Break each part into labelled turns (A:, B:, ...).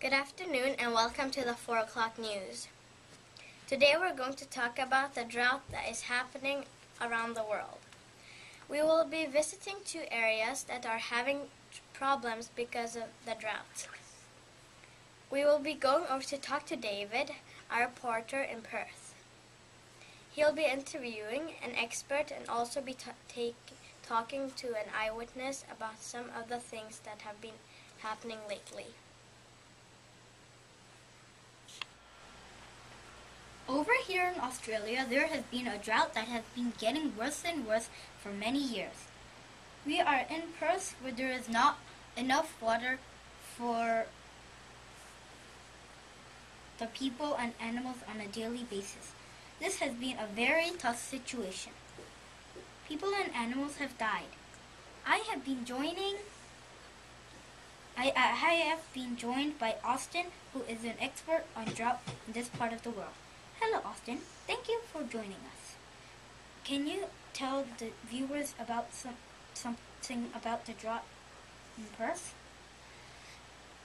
A: Good afternoon and welcome to the 4 o'clock news. Today we're going to talk about the drought that is happening around the world. We will be visiting 2 areas that are having problems because of the drought. We will be going over to talk to David, our reporter in Perth. He'll be interviewing an expert and also be talking to an eyewitness about some of the things that have been happening lately.
B: Over here in Australia, there has been a drought that has been getting worse and worse for many years. We are in Perth where there is not enough water for the people and animals on a daily basis. This has been a very tough situation. People and animals have died. I have been joined by Austin, who is an expert on drought in this part of the world. Hello, Austin. Thank you for joining us. Can you tell the viewers about something about the drought in Perth?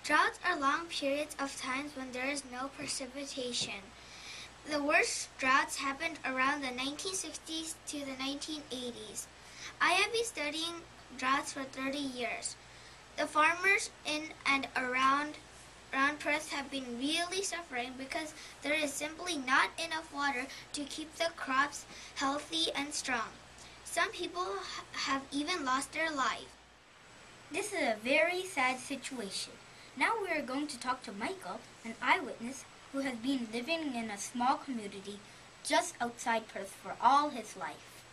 C: Droughts are long periods of times when there is no precipitation. The worst droughts happened around the 1960s to the 1980s. I have been studying droughts for 30 years. The farmers in and around Perth have been really suffering because there is simply not enough water to keep the crops healthy and strong. Some people have even lost their lives.
B: This is a very sad situation. Now we are going to talk to Michael, an eyewitness who has been living in a small community just outside Perth for all his life.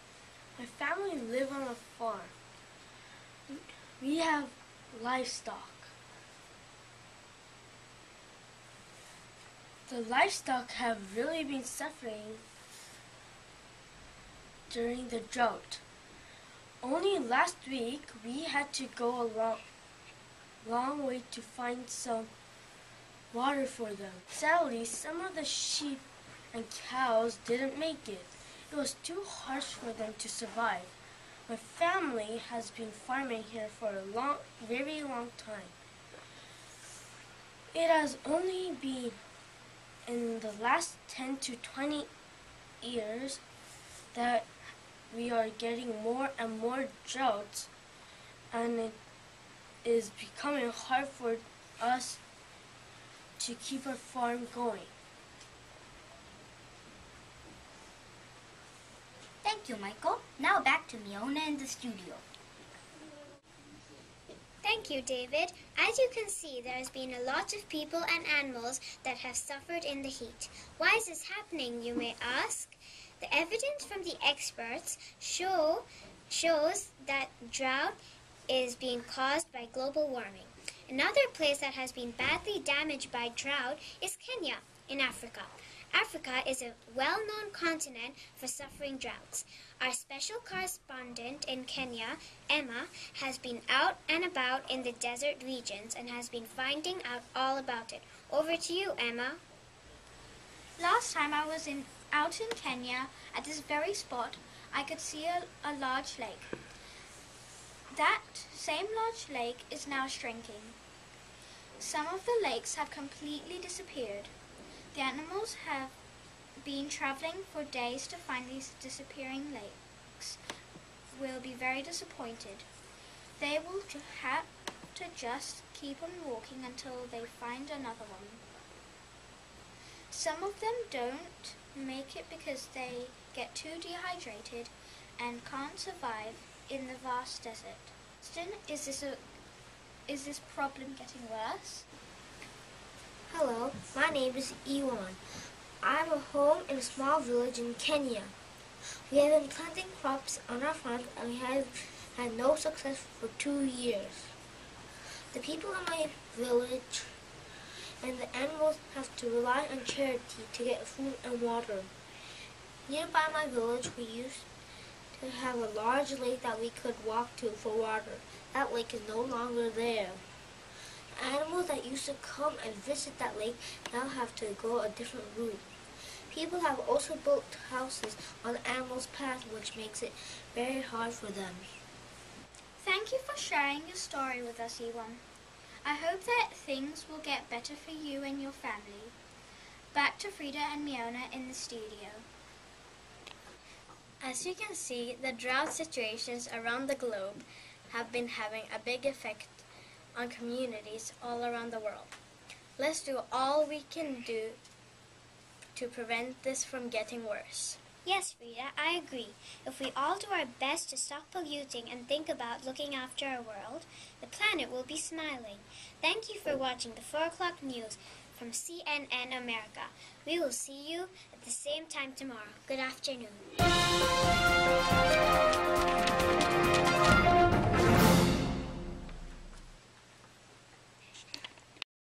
D: My family live on a farm. We have livestock. The livestock have really been suffering during the drought. Only last week we had to go a long way to find some water for them. Sadly, some of the sheep and cows didn't make it. It was too harsh for them to survive. My family has been farming here for a very long time. It has only been in the last 10 to 20 years that we are getting more and more droughts, and it is becoming hard for us to keep our farm going.
B: Thank you, Michael. Now back to Miona in the studio.
C: Thank you, David. As you can see, there has been a lot of people and animals that have suffered in the heat. Why is this happening, you may ask? The evidence from the experts shows that drought is being caused by global warming. Another place that has been badly damaged by drought is Kenya in Africa. Africa is a well-known continent for suffering droughts. Our special correspondent in Kenya, Emma, has been out and about in the desert regions and has been finding out all about it. Over to you, Emma.
E: Last time I was out in Kenya, at this very spot, I could see a large lake. That same large lake is now shrinking. Some of the lakes have completely disappeared. The animals have been traveling for days to find these disappearing lakes. Will be very disappointed. They will have to just keep on walking until they find another one. Some of them don't make it because they get too dehydrated and can't survive in the vast desert. Is this problem getting worse?
F: Hello, my name is Iwan. I'm a home in a small village in Kenya. We have been planting crops on our farm and we have had no success for 2 years. The people in my village and the animals have to rely on charity to get food and water. Nearby my village, we used to have a large lake that we could walk to for water. That lake is no longer there. Animals that used to come and visit that lake now have to go a different route. People have also built houses on the animals' path, which makes it very hard for them.
E: Thank you for sharing your story with us, Ewan. I hope that things will get better for you and your family. Back to Frida and Miona in the studio.
A: As you can see, the drought situations around the globe have been having a big effect on communities all around the world. Let's do all we can do to prevent this from getting worse.
C: Yes, Frida, I agree. If we all do our best to stop polluting and think about looking after our world, the planet will be smiling. Thank you for watching the 4 o'clock news from CNN America. We will see you at the same time tomorrow. Good afternoon.